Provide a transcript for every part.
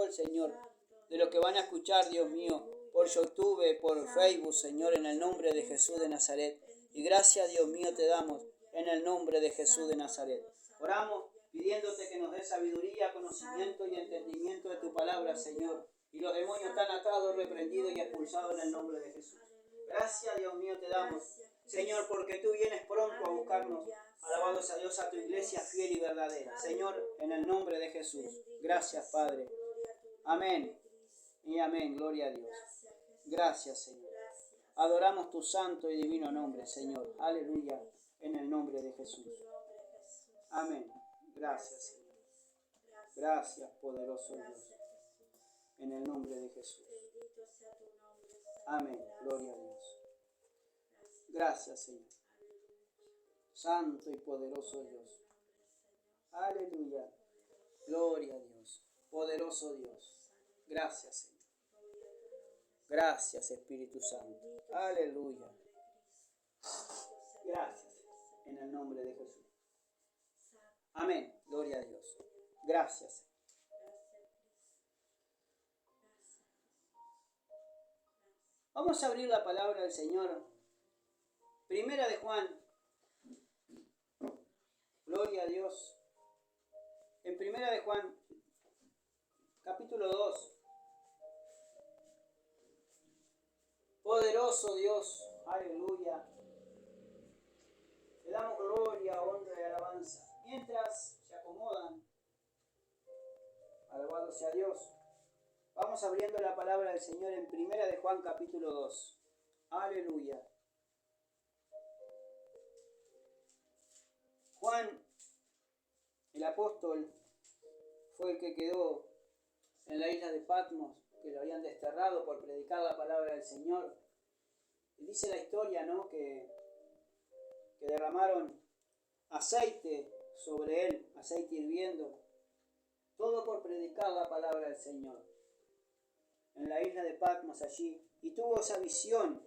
el Señor, de lo que van a escuchar, Dios mío, por YouTube, por Facebook, Señor, en el nombre de Jesús de Nazaret. Y gracias, Dios mío, te damos en el nombre de Jesús de Nazaret. Oramos pidiéndote que nos dé sabiduría, conocimiento y entendimiento de tu palabra, Señor. Y los demonios están atados, reprendidos y expulsados en el nombre de Jesús. Gracias, Dios mío, te damos, Señor, porque tú vienes pronto a buscarnos. Alabado sea Dios, a tu iglesia fiel y verdadera. Señor, en el nombre de Jesús. Gracias, Padre. Amén. Y amén. Gloria a Dios. Gracias, Señor. Adoramos tu santo y divino nombre, Señor. Aleluya. En el nombre de Jesús. Amén. Gracias, Señor. Gracias, poderoso Dios. En el nombre de Jesús. Amén. Gloria a Dios. Gracias, Señor. Santo y poderoso Dios. Aleluya. Gloria a Dios. Poderoso Dios. Gracias, Señor. Gracias, Espíritu Santo. Aleluya. Gracias. En el nombre de Jesús. Amén. Gloria a Dios. Gracias. Vamos a abrir la palabra del Señor. Primera de Juan. Gloria a Dios. En Primera de Juan, capítulo 2. Poderoso Dios. Aleluya. Le damos gloria, honra y alabanza. Mientras se acomodan, alabado sea Dios. Vamos abriendo la palabra del Señor en Primera de Juan, capítulo 2. Aleluya. Juan, el apóstol, fue el que quedó en la isla de Patmos, que lo habían desterrado por predicar la palabra del Señor. Y dice la historia, ¿no?, que derramaron aceite sobre él, aceite hirviendo, todo por predicar la palabra del Señor. En la isla de Patmos allí, y tuvo esa visión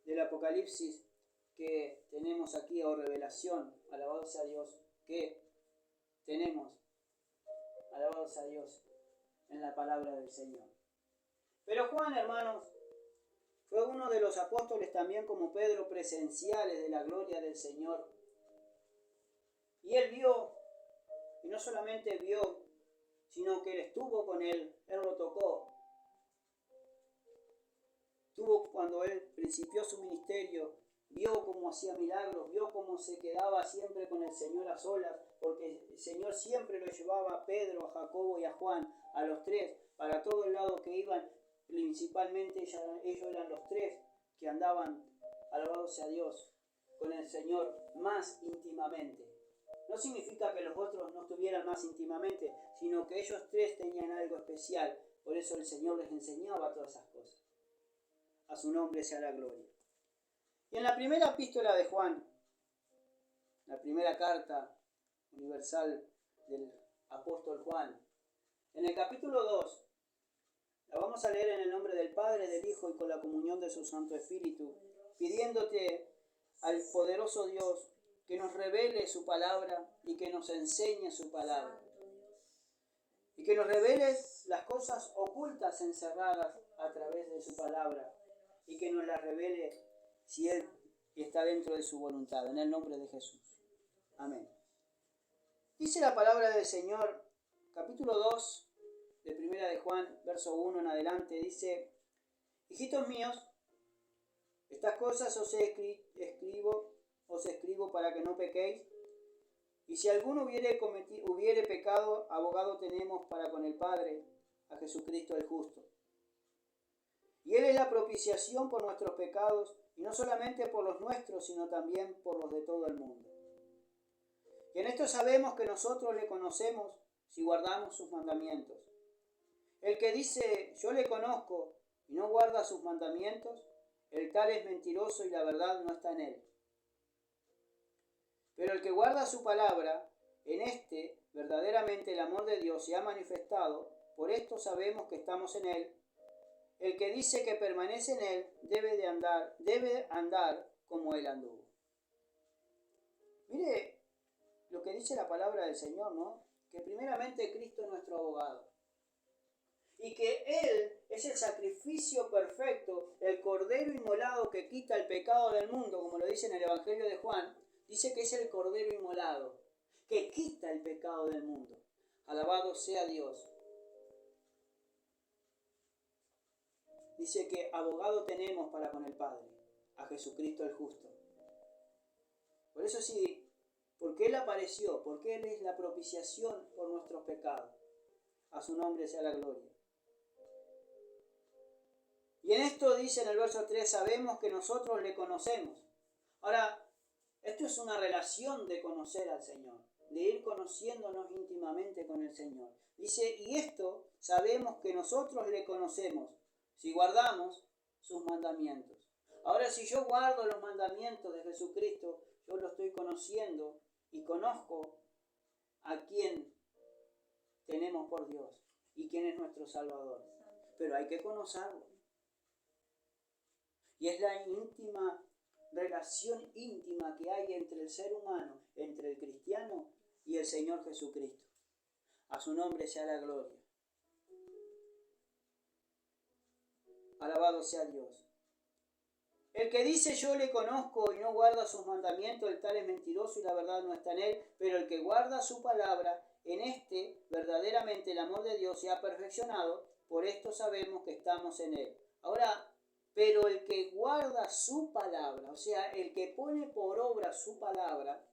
del Apocalipsis que tenemos aquí, o revelación, alabado sea Dios, que tenemos, alabado sea Dios, en la palabra del Señor. Pero Juan, hermanos, fue uno de los apóstoles también como Pedro, presenciales de la gloria del Señor. Y él vio, y no solamente vio, sino que él estuvo con él lo tocó. Cuando él principió su ministerio, vio cómo hacía milagros, vio cómo se quedaba siempre con el Señor a solas, porque el Señor siempre lo llevaba a Pedro, a Jacobo y a Juan, a los tres, para todo el lado que iban. Principalmente ellos eran los tres que andaban, alabado sea Dios, con el Señor más íntimamente. No significa que los otros no estuvieran más íntimamente, sino que ellos tres tenían algo especial. Por eso el Señor les enseñaba todas esas cosas. A su nombre sea la gloria. Y en la primera epístola de Juan, la primera carta universal del apóstol Juan, en el capítulo 2, la vamos a leer en el nombre del Padre, del Hijo y con la comunión de su Santo Espíritu, pidiéndote al poderoso Dios que nos revele su palabra y que nos enseñe su palabra. Y que nos revele las cosas ocultas encerradas a través de su palabra. Y que nos las revele si Él está dentro de su voluntad. En el nombre de Jesús. Amén. Dice la palabra del Señor, capítulo 2, de Primera de Juan, verso 1 en adelante, dice: hijitos míos, estas cosas os escribo para que no pequéis. Y si alguno hubiere pecado, abogado tenemos para con el Padre, a Jesucristo el justo. Y Él es la propiciación por nuestros pecados, y no solamente por los nuestros, sino también por los de todo el mundo. Y en esto sabemos que nosotros le conocemos si guardamos sus mandamientos. El que dice, yo le conozco, y no guarda sus mandamientos, el tal es mentiroso y la verdad no está en él. Pero el que guarda su palabra, en este verdaderamente el amor de Dios se ha manifestado, por esto sabemos que estamos en él. El que dice que permanece en él debe andar como él anduvo. Mire lo que dice la palabra del Señor, ¿no? Que primeramente Cristo es nuestro abogado. y que Él es el sacrificio perfecto, el cordero inmolado que quita el pecado del mundo, como lo dice en el Evangelio de Juan, dice que es el cordero inmolado, que quita el pecado del mundo. Alabado sea Dios. Dice que abogado tenemos para con el Padre, a Jesucristo el justo. Por eso sí, porque Él apareció, porque Él es la propiciación por nuestros pecados. A su nombre sea la gloria. Y en esto dice en el verso 3, sabemos que nosotros le conocemos. Ahora, esto es una relación de conocer al Señor, de ir conociéndonos íntimamente con el Señor. Dice, y esto sabemos que nosotros le conocemos, si guardamos sus mandamientos. Ahora, si yo guardo los mandamientos de Jesucristo, yo lo estoy conociendo y conozco a quién tenemos por Dios y quién es nuestro Salvador. Pero hay que conocerlo. Y es la relación íntima que hay entre el ser humano, entre el cristiano y el Señor Jesucristo. A su nombre sea la gloria. Alabado sea Dios. El que dice yo le conozco y no guarda sus mandamientos, el tal es mentiroso y la verdad no está en él, pero el que guarda su palabra, en este verdaderamente el amor de Dios se ha perfeccionado, por esto sabemos que estamos en él. Ahora, pero el que guarda su palabra, o sea, el que pone por obra su palabra,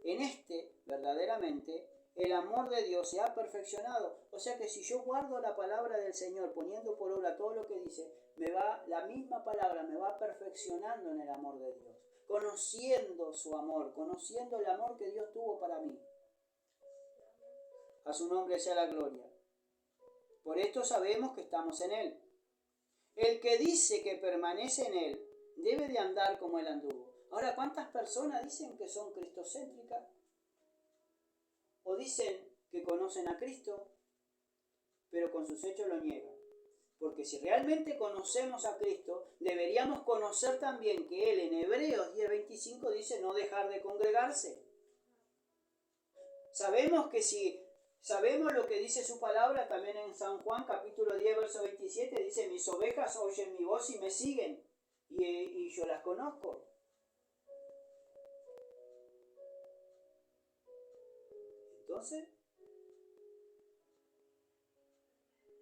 en este verdaderamente el amor de Dios se ha perfeccionado. O sea que si yo guardo la palabra del Señor poniendo por obra todo lo que dice, la misma palabra me va perfeccionando en el amor de Dios, conociendo su amor, conociendo el amor que Dios tuvo para mí. A su nombre sea la gloria. Por esto sabemos que estamos en Él. El que dice que permanece en Él debe de andar como Él anduvo. Ahora, ¿cuántas personas dicen que son cristocéntricas? O dicen que conocen a Cristo, pero con sus hechos lo niegan. Porque si realmente conocemos a Cristo, deberíamos conocer también que Él en Hebreos 10:25 dice no dejar de congregarse. Sabemos que si sabemos lo que dice su palabra, también en San Juan capítulo 10, verso 27, dice mis ovejas oyen mi voz y me siguen, y yo las conozco. Entonces,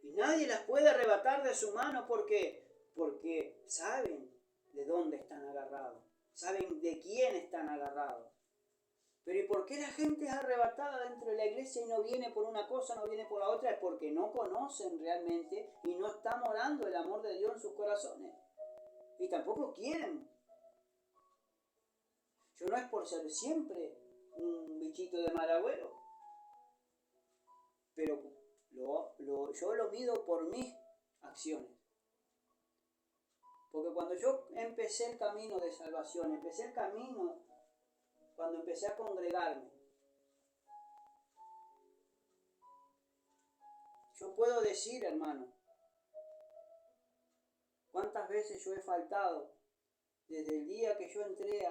y nadie las puede arrebatar de su mano porque saben de dónde están agarrados, saben de quién están agarrados. Pero ¿y por qué la gente es arrebatada dentro de la iglesia y no viene por una cosa, no viene por la otra? Es porque no conocen realmente y no está morando el amor de Dios en sus corazones. Y tampoco quieren. Yo no es por ser siempre un bichito de mal agüero, pero yo lo mido por mis acciones. Porque cuando yo empecé el camino de salvación, empecé el camino cuando empecé a congregarme, yo puedo decir, hermano, cuántas veces yo he faltado desde el día que yo entré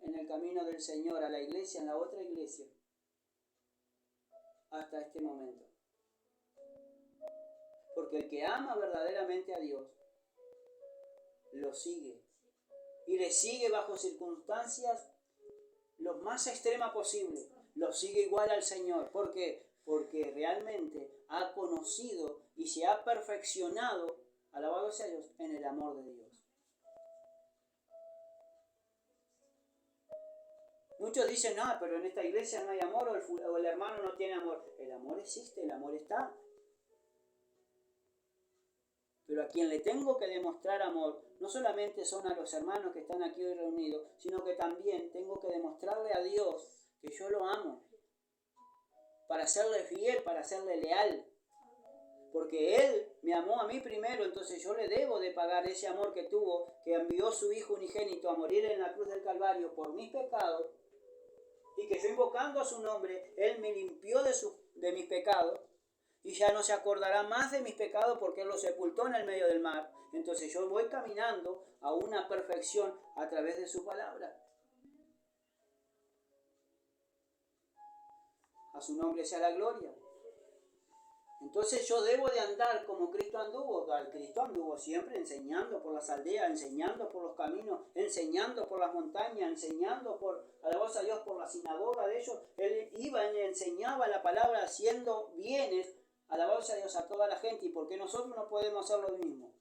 en el camino del Señor, a la iglesia, en la otra iglesia, hasta este momento. Porque el que ama verdaderamente a Dios, lo sigue. Y le sigue bajo circunstancias lo más extrema posible. Lo sigue igual al Señor. ¿Por qué? Porque realmente ha conocido y se ha perfeccionado, alabado sea Dios, en el amor de Dios. Muchos dicen, no, pero en esta iglesia no hay amor, o el hermano no tiene amor. El amor existe, el amor está. Pero a quien le tengo que demostrar amor, no solamente son a los hermanos que están aquí hoy reunidos, sino que también tengo que demostrarle a Dios que yo lo amo, para serle fiel, para serle leal. Porque Él me amó a mí primero, entonces yo le debo de pagar ese amor que tuvo, que envió su Hijo unigénito a morir en la cruz del Calvario por mis pecados, y que yo invocando a su nombre, Él me limpió de mis pecados, y ya no se acordará más de mis pecados porque Él los sepultó en el medio del mar. Entonces yo voy caminando a una perfección a través de su palabra. A su nombre sea la gloria. Entonces yo debo de andar como Cristo anduvo. Cristo anduvo siempre enseñando por las aldeas, enseñando por los caminos, enseñando por las montañas, enseñando por, alabados a Dios, por la sinagoga de ellos. Él iba y enseñaba la palabra haciendo bienes, alabados a Dios, a toda la gente. ¿Y por qué nosotros no podemos hacer lo mismo?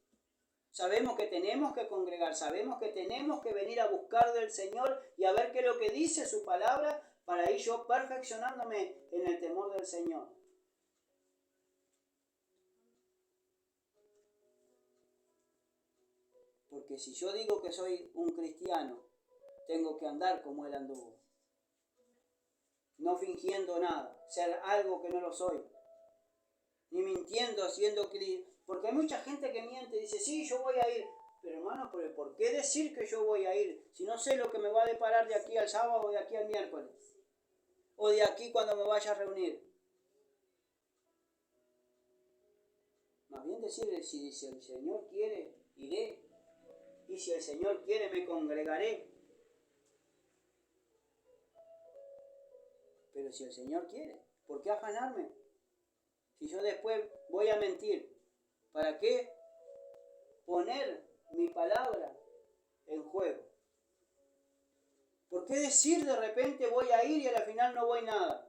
Sabemos que tenemos que congregar, sabemos que tenemos que venir a buscar del Señor y a ver qué es lo que dice su palabra para ir yo perfeccionándome en el temor del Señor. Porque si yo digo que soy un cristiano, tengo que andar como Él anduvo. No fingiendo nada, ser algo que no lo soy. Ni mintiendo, haciendo que... Porque hay mucha gente que miente y dice, sí, yo voy a ir. Pero hermano, ¿por qué decir que yo voy a ir? Si no sé lo que me va a deparar de aquí al sábado o de aquí al miércoles. O de aquí cuando me vaya a reunir. Más bien decirle, si el Señor quiere, iré. Y si el Señor quiere, me congregaré. Pero si el Señor quiere, ¿por qué afanarme? Si yo después voy a mentir, ¿para qué poner mi palabra en juego? ¿Por qué decir de repente voy a ir y al final no voy nada?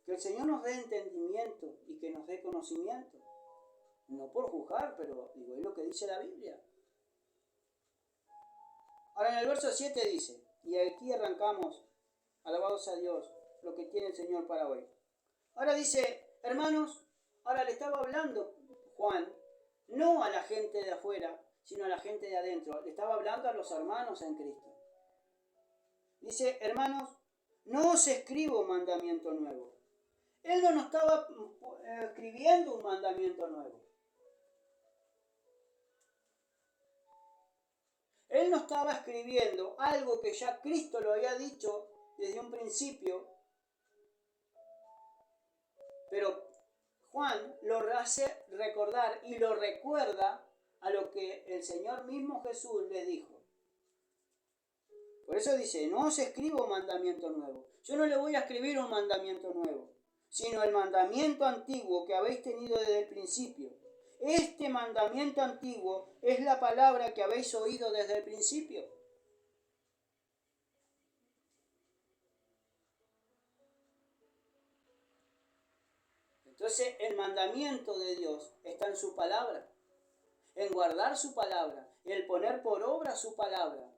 Que el Señor nos dé entendimiento y que nos dé conocimiento. No por juzgar, pero digo, es lo que dice la Biblia. Ahora en el verso 7 dice, y aquí arrancamos, alabados a Dios, lo que tiene el Señor para hoy. Ahora dice, hermanos, ahora le estaba hablando Juan, no a la gente de afuera, sino a la gente de adentro. Le estaba hablando a los hermanos en Cristo. Dice, hermanos, no os escribo mandamiento nuevo. Él no nos estaba escribiendo un mandamiento nuevo. Él no estaba escribiendo algo que ya Cristo lo había dicho desde un principio, pero Juan lo hace recordar y lo recuerda a lo que el Señor mismo Jesús les dijo. Por eso dice, no os escribo mandamiento nuevo. Yo no le voy a escribir un mandamiento nuevo, sino el mandamiento antiguo que habéis tenido desde el principio. Este mandamiento antiguo es la palabra que habéis oído desde el principio. Entonces el mandamiento de Dios está en su palabra, en guardar su palabra, en poner por obra su palabra.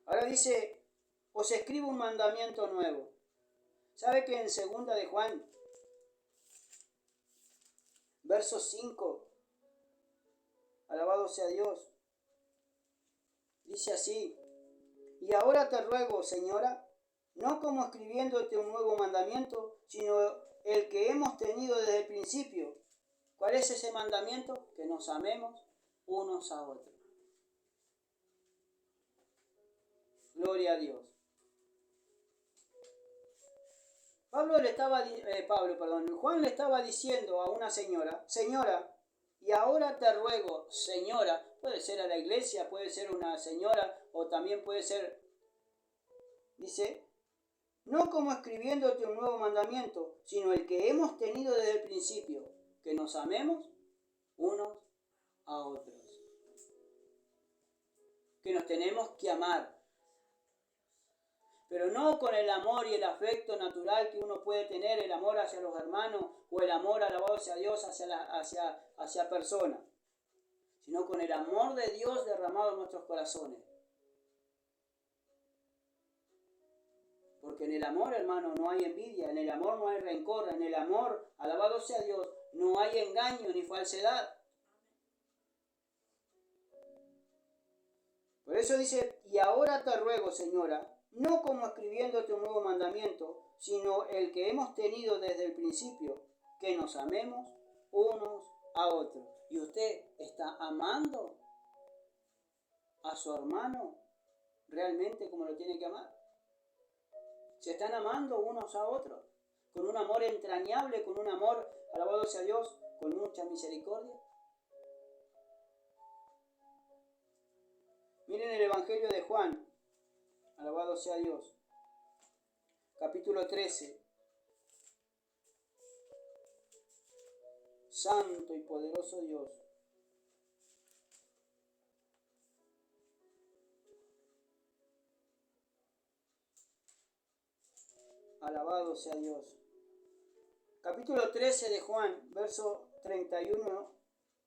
Ahora dice, os escribo un mandamiento nuevo. ¿Sabe que en 2 de Juan, verso 5, alabado sea Dios, dice así, y ahora te ruego, señora, no como escribiéndote un nuevo mandamiento, sino el que hemos tenido desde el principio. ¿Cuál es ese mandamiento? Que nos amemos unos a otros. Gloria a Dios. Juan le estaba diciendo a una señora, y ahora te ruego, señora, puede ser a la iglesia, puede ser una señora, o también puede ser, dice, no como escribiéndote un nuevo mandamiento, sino el que hemos tenido desde el principio, que nos amemos unos a otros. Que nos tenemos que amar. Pero no con el amor y el afecto natural que uno puede tener, el amor hacia los hermanos o el amor alabado hacia Dios, hacia personas, sino con el amor de Dios derramado en nuestros corazones. Porque en el amor, hermano, no hay envidia, en el amor no hay rencor, en el amor, alabado sea Dios, no hay engaño ni falsedad. Por eso dice, y ahora te ruego, señora, no como escribiéndote un nuevo mandamiento, sino el que hemos tenido desde el principio, que nos amemos unos a otros. ¿Y usted está amando a su hermano realmente como lo tiene que amar? ¿Se están amando unos a otros? Con un amor entrañable, con un amor, alabado sea Dios, con mucha misericordia. Miren el Evangelio de Juan, Alabado sea Dios. Capítulo 13. Santo y poderoso Dios. Alabado sea Dios. Capítulo 13 de Juan, verso 31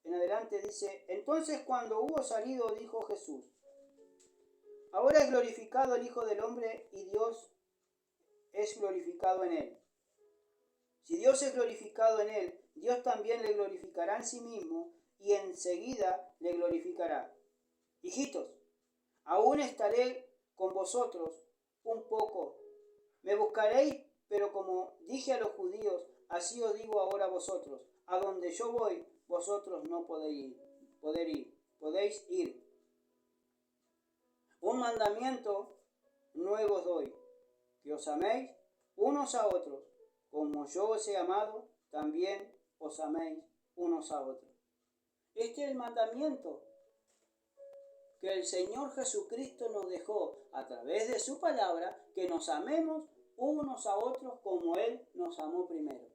en adelante dice: Entonces cuando hubo salido, dijo Jesús: Ahora es glorificado el Hijo del Hombre y Dios es glorificado en él. Si Dios es glorificado en él, Dios también le glorificará en sí mismo y enseguida le glorificará. Hijitos, aún estaré con vosotros un poco. Me buscaréis, pero como dije a los judíos, así os digo ahora a vosotros: a donde yo voy, vosotros no podéis ir. Un mandamiento nuevo os doy, que os améis unos a otros, como yo os he amado, también os améis unos a otros. Este es el mandamiento que el Señor Jesucristo nos dejó a través de su palabra, que nos amemos unos a otros como Él nos amó primero.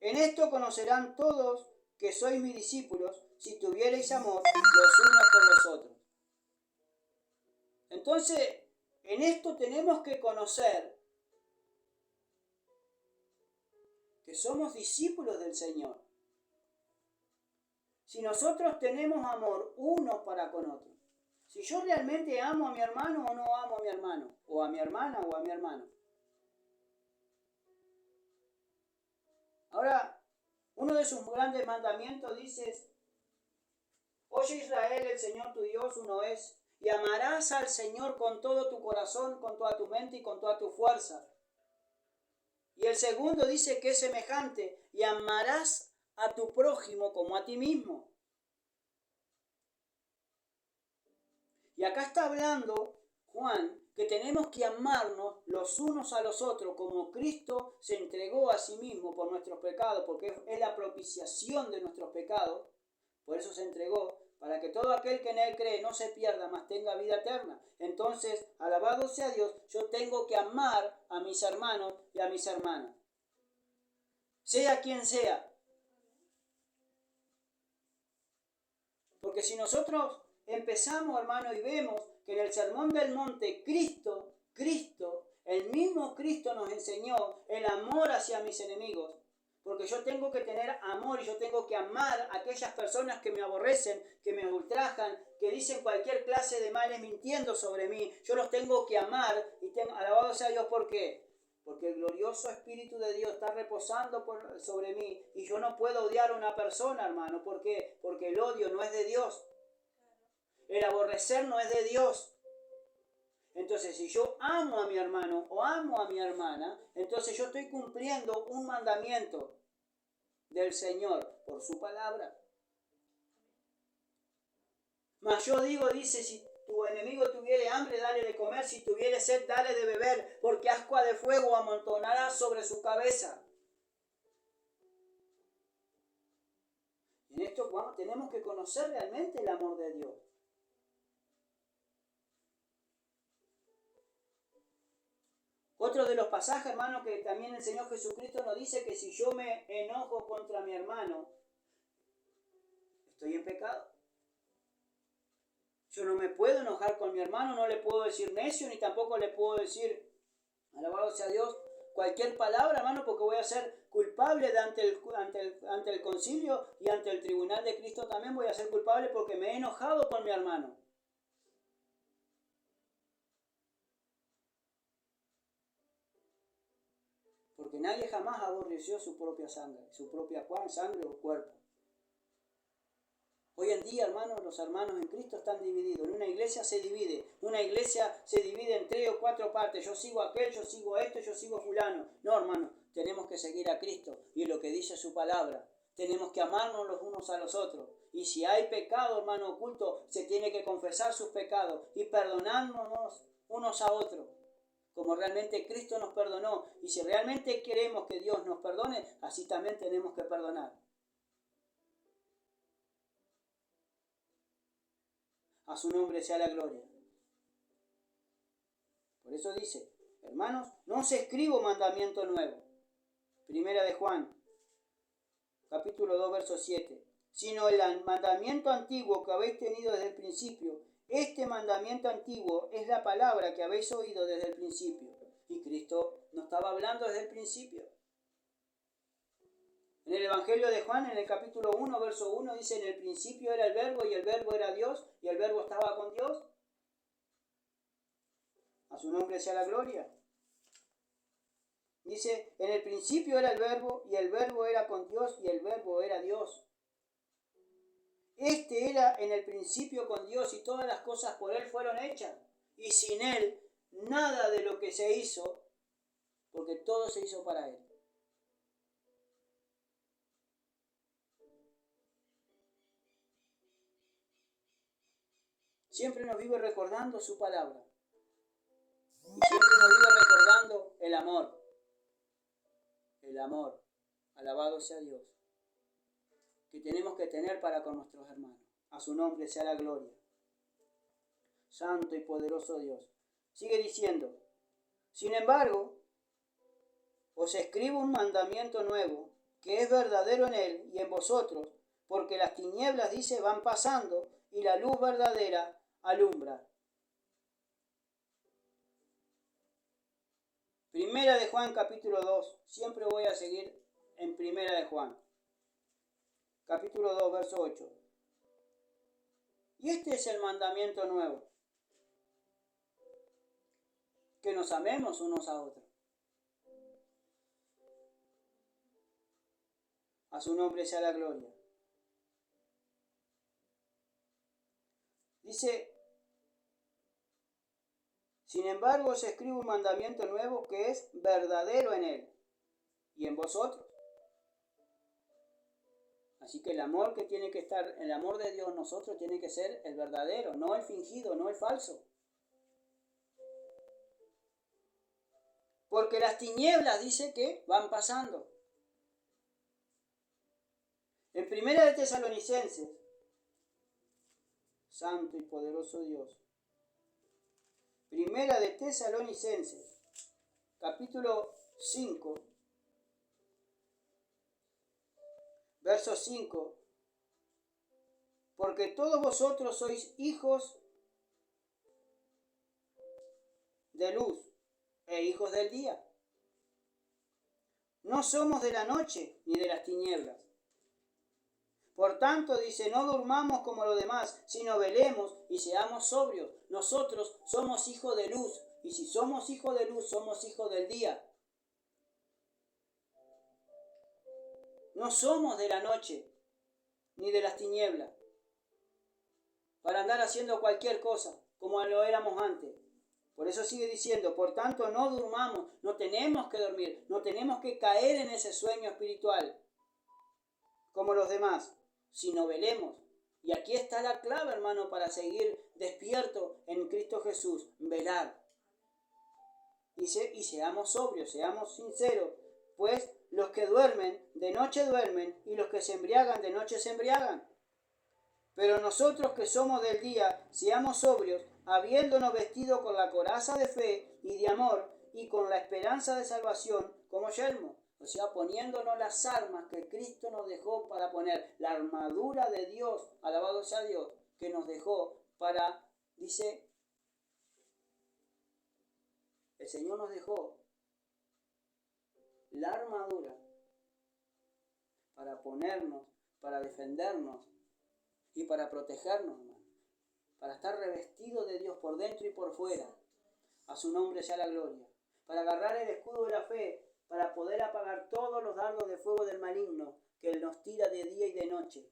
En esto conocerán todos que sois mis discípulos, si tuviereis amor los unos por los otros. Entonces, en esto tenemos que conocer que somos discípulos del Señor. Si nosotros tenemos amor unos para con otros, si yo realmente amo a mi hermano o no amo a mi hermano, o a mi hermana o a mi hermano. Ahora, uno de sus grandes mandamientos dice: Oye Israel, el Señor tu Dios uno es, y amarás al Señor con todo tu corazón, con toda tu mente y con toda tu fuerza. Y el segundo dice que es semejante: y amarás a tu prójimo como a ti mismo. Y acá está hablando Juan que tenemos que amarnos los unos a los otros como Cristo se entregó a sí mismo por nuestros pecados, porque es la propiciación de nuestros pecados. Por eso se entregó, para que todo aquel que en Él cree no se pierda, mas tenga vida eterna. Entonces, alabado sea Dios, yo tengo que amar a mis hermanos y a mis hermanas, sea quien sea. Porque si nosotros empezamos, hermano, y vemos que en el Sermón del Monte Cristo, el mismo Cristo nos enseñó el amor hacia mis enemigos. Porque yo tengo que tener amor y yo tengo que amar a aquellas personas que me aborrecen, que me ultrajan, que dicen cualquier clase de males mintiendo sobre mí. Yo los tengo que amar y alabado sea Dios. ¿Por qué? Porque el glorioso Espíritu de Dios está reposando sobre mí y yo no puedo odiar a una persona, hermano. ¿Por qué? Porque el odio no es de Dios. El aborrecer no es de Dios. Entonces, si yo amo a mi hermano o amo a mi hermana, entonces yo estoy cumpliendo un mandamiento del Señor por su palabra. Mas yo digo, dice, si tu enemigo tuviere hambre, dale de comer; si tuviere sed, dale de beber, porque ascua de fuego amontonará sobre su cabeza. En esto tenemos que conocer realmente el amor de Dios. Otro de los pasajes, hermano, que también el Señor Jesucristo nos dice que si yo me enojo contra mi hermano, estoy en pecado. Yo no me puedo enojar con mi hermano, no le puedo decir necio, ni tampoco le puedo decir, alabado sea Dios, cualquier palabra, hermano, porque voy a ser culpable ante el concilio y ante el tribunal de Cristo también voy a ser culpable porque me he enojado con mi hermano. Porque nadie jamás aborreció su propia sangre, sangre o cuerpo. Hoy en día, hermanos, los hermanos en Cristo están divididos. En una iglesia se divide en 3 o 4 partes. Yo sigo a aquel, yo sigo a esto, yo sigo a fulano. No, hermano, tenemos que seguir a Cristo y lo que dice su palabra. Tenemos que amarnos los unos a los otros. Y si hay pecado, hermano, oculto, se tiene que confesar sus pecados y perdonarnos unos a otros, como realmente Cristo nos perdonó. Y si realmente queremos que Dios nos perdone, así también tenemos que perdonar. A su nombre sea la gloria. eso dice, hermanos, no os escribo mandamiento nuevo. Primera de Juan, capítulo 2, verso 7. Sino el mandamiento antiguo que habéis tenido desde el principio. Este mandamiento antiguo es la palabra que habéis oído desde el principio. Y Cristo no estaba hablando desde el principio. En el Evangelio de Juan, en el capítulo 1, verso 1, dice, en el principio era el Verbo y el Verbo era Dios y el Verbo estaba con Dios. A su nombre sea la gloria. Dice, en el principio era el Verbo y el Verbo era con Dios y el Verbo era Dios. Este era en el principio con Dios y todas las cosas por Él fueron hechas. Y sin Él, nada de lo que se hizo, porque todo se hizo para Él. Siempre nos vive recordando su palabra. Y siempre nos vive recordando el amor. El amor. Alabado sea Dios. Que tenemos que tener para con nuestros hermanos. A su nombre sea la gloria. Santo y poderoso Dios. Sigue diciendo, sin embargo, os escribo un mandamiento nuevo, que es verdadero en Él y en vosotros, porque las tinieblas, dice, van pasando y la luz verdadera alumbra. Primera de Juan, capítulo 2. Siempre voy a seguir en Primera de Juan. Capítulo 2, verso 8. Y este es el mandamiento nuevo. Que nos amemos unos a otros. A su nombre sea la gloria. Dice, sin embargo os escribo un mandamiento nuevo que es verdadero en Él y en vosotros. Así que el amor que tiene que estar, el amor de Dios en nosotros tiene que ser el verdadero, no el fingido, no el falso. Porque las tinieblas, dice, que van pasando. En Primera de Tesalonicenses, Santo y poderoso Dios. Primera de Tesalonicenses, capítulo 5, verso 5. Porque todos vosotros sois hijos de luz e hijos del día. No somos de la noche ni de las tinieblas. Por tanto, dice, no durmamos como los demás, sino velemos y seamos sobrios. Nosotros somos hijos de luz, y si somos hijos de luz, somos hijos del día. No somos de la noche ni de las tinieblas, para andar haciendo cualquier cosa, como lo éramos antes. Por eso sigue diciendo, por tanto, no durmamos, no tenemos que dormir, no tenemos que caer en ese sueño espiritual, como los demás, sino velemos. Y aquí está la clave, hermano, para seguir despierto en Cristo Jesús, velar. Y seamos sobrios, seamos sinceros, pues los que duermen, de noche duermen, y los que se embriagan, de noche se embriagan. Pero nosotros que somos del día, seamos sobrios, habiéndonos vestido con la coraza de fe y de amor, y con la esperanza de salvación como yelmo. O sea, poniéndonos las armas que Cristo nos dejó para poner, la armadura de Dios, alabado sea Dios, que nos dejó para, dice, el Señor nos dejó la armadura para ponernos, para defendernos y para protegernos, hermano, para estar revestidos de Dios por dentro y por fuera. A su nombre sea la gloria. Para agarrar el escudo de la fe, para poder apagar todos los dardos de fuego del maligno que Él nos tira de día y de noche,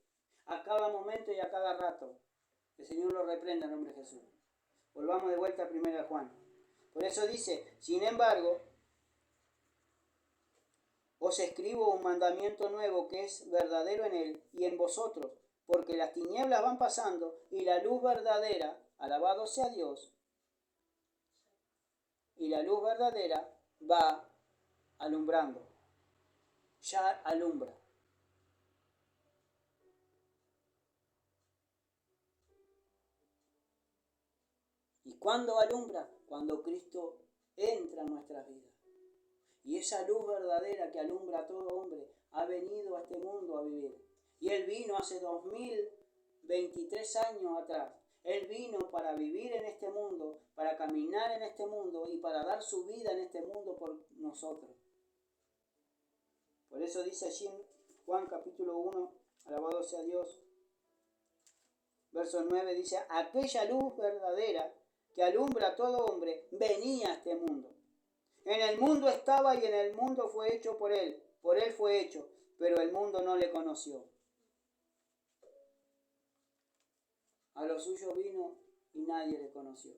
a cada momento y a cada rato. El Señor lo reprenda en nombre de Jesús. Volvamos de vuelta a 1 Juan. Por eso dice, sin embargo, os escribo un mandamiento nuevo que es verdadero en Él y en vosotros, porque las tinieblas van pasando y la luz verdadera, alabado sea Dios, y la luz verdadera va alumbrando. Ya alumbra. ¿Y cuándo alumbra? Cuando Cristo entra en nuestras vidas. Y esa luz verdadera que alumbra a todo hombre ha venido a este mundo a vivir. Y Él vino hace 2023 años atrás. Él vino para vivir en este mundo, para caminar en este mundo y para dar su vida en este mundo por nosotros. Por eso dice allí en Juan capítulo 1, alabado sea Dios, verso 9, dice: aquella luz verdadera que alumbra a todo hombre venía a este mundo. En el mundo estaba y en el mundo fue hecho por él fue hecho, pero el mundo no le conoció. A los suyos vino y nadie le conoció.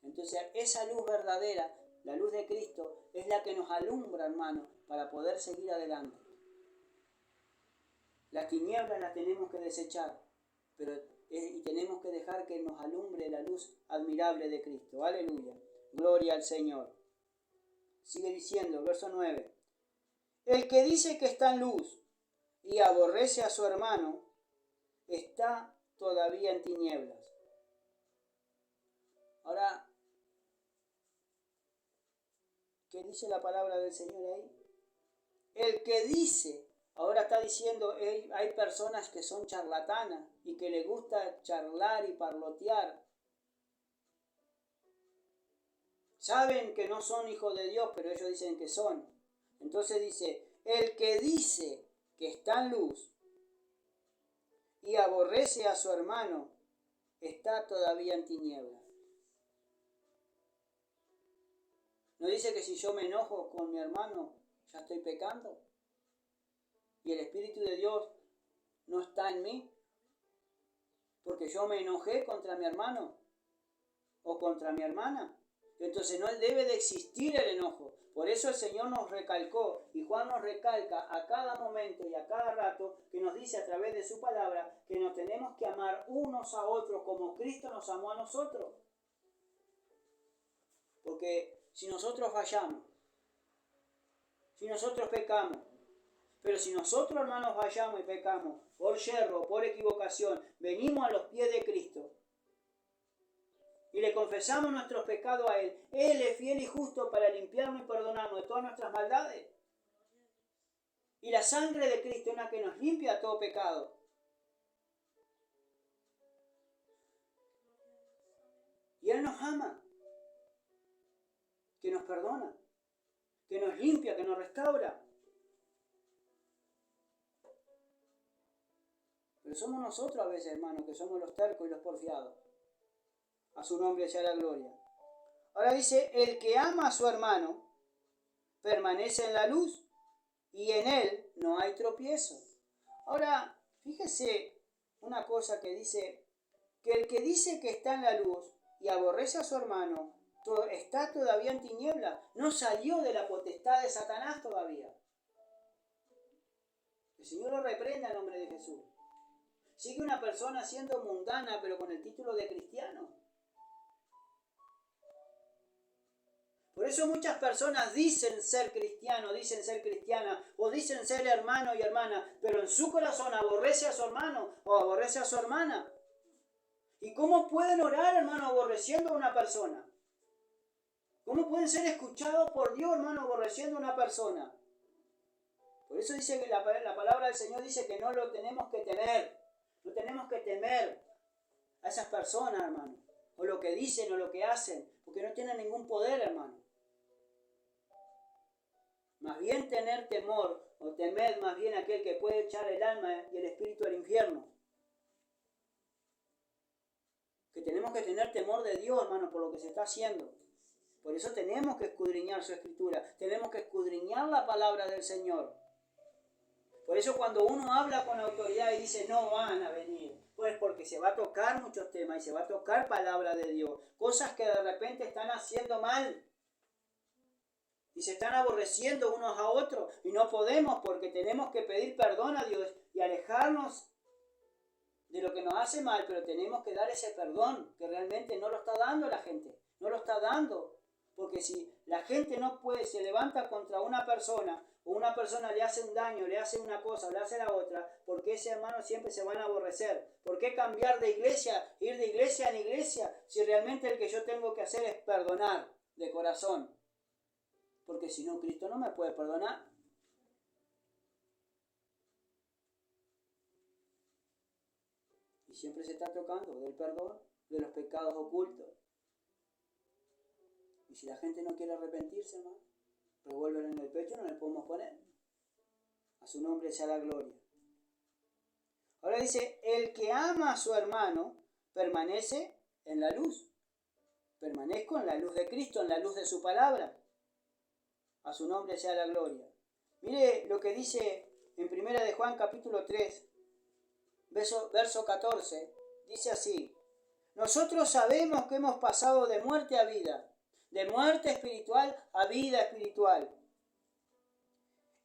Entonces esa luz verdadera, la luz de Cristo, es la que nos alumbra, hermano, para poder seguir adelante. Las tinieblas las tenemos que desechar, y tenemos que dejar que nos alumbre la luz admirable de Cristo. Aleluya. Gloria al Señor. Sigue diciendo, verso 9. El que dice que está en luz y aborrece a su hermano, está todavía en tinieblas. Ahora, ¿qué dice la palabra del Señor ahí? El que dice, ahora está diciendo, hay personas que son charlatanas y que les gusta charlar y parlotear. Saben que no son hijos de Dios, pero ellos dicen que son. Entonces dice, el que dice que está en luz y aborrece a su hermano, está todavía en tinieblas. ¿No dice que si yo me enojo con mi hermano, ya estoy pecando? ¿Y el Espíritu de Dios no está en mí? Porque yo me enojé contra mi hermano o contra mi hermana. Entonces no debe de existir el enojo. Por eso el Señor nos recalcó, y Juan nos recalca a cada momento y a cada rato, que nos dice a través de su palabra, que nos tenemos que amar unos a otros como Cristo nos amó a nosotros. Porque si nosotros fallamos, si nosotros pecamos, pero si nosotros, hermanos, fallamos y pecamos por yerro, por equivocación, venimos a los pies de Cristo y le confesamos nuestros pecados a Él, Él es fiel y justo para limpiarnos y perdonarnos de todas nuestras maldades. Y la sangre de Cristo es la que nos limpia de todo pecado. Y Él nos ama, que nos perdona, que nos limpia, que nos restaura. Pero somos nosotros a veces, hermanos, que somos los tercos y los porfiados. A su nombre sea la gloria. Ahora dice, el que ama a su hermano permanece en la luz y en él no hay tropiezo. Ahora, fíjese una cosa que dice, que el que dice que está en la luz y aborrece a su hermano, está todavía en tiniebla, no salió de la potestad de Satanás todavía. El Señor lo reprenda en nombre de Jesús. Sigue una persona siendo mundana, pero con el título de cristiano. Por eso muchas personas dicen ser cristianos, dicen ser cristianas, o dicen ser hermano y hermana, pero en su corazón aborrece a su hermano o aborrece a su hermana. ¿Y cómo pueden orar, hermano, aborreciendo a una persona? ¿Cómo pueden ser escuchados por Dios, hermano, aborreciendo a una persona? Por eso dice que la palabra del Señor dice que no lo tenemos que temer. No tenemos que temer a esas personas, hermano, o lo que dicen o lo que hacen, porque no tienen ningún poder, hermano. Más bien tener temor, o temer más bien aquel que puede echar el alma y el espíritu al infierno. Que tenemos que tener temor de Dios, hermano, por lo que se está haciendo. Por eso tenemos que escudriñar su escritura, tenemos que escudriñar la palabra del Señor. Por eso cuando uno habla con autoridad y dice no van a venir, pues porque se va a tocar muchos temas y se va a tocar palabra de Dios, cosas que de repente están haciendo mal y se están aborreciendo unos a otros y no podemos, porque tenemos que pedir perdón a Dios y alejarnos de lo que nos hace mal, pero tenemos que dar ese perdón que realmente no lo está dando la gente, no lo está dando. Porque si la gente no puede, se levanta contra una persona, o una persona le hace un daño, le hace una cosa, o le hace la otra, ¿por qué ese hermano siempre se van a aborrecer? ¿Por qué cambiar de iglesia, ir de iglesia en iglesia, si realmente el que yo tengo que hacer es perdonar, de corazón. Porque si no, Cristo no me puede perdonar. Y siempre se está tocando del perdón, de los pecados ocultos. Y si la gente no quiere arrepentirse, hermano, revólver en el pecho no le podemos poner. A su nombre sea la gloria. Ahora dice, el que ama a su hermano permanece en la luz. Permanezco en la luz de Cristo, en la luz de su palabra. A su nombre sea la gloria. Mire lo que dice en 1 de Juan capítulo 3, verso 14. Dice así, nosotros sabemos que hemos pasado de muerte a vida, de muerte espiritual a vida espiritual,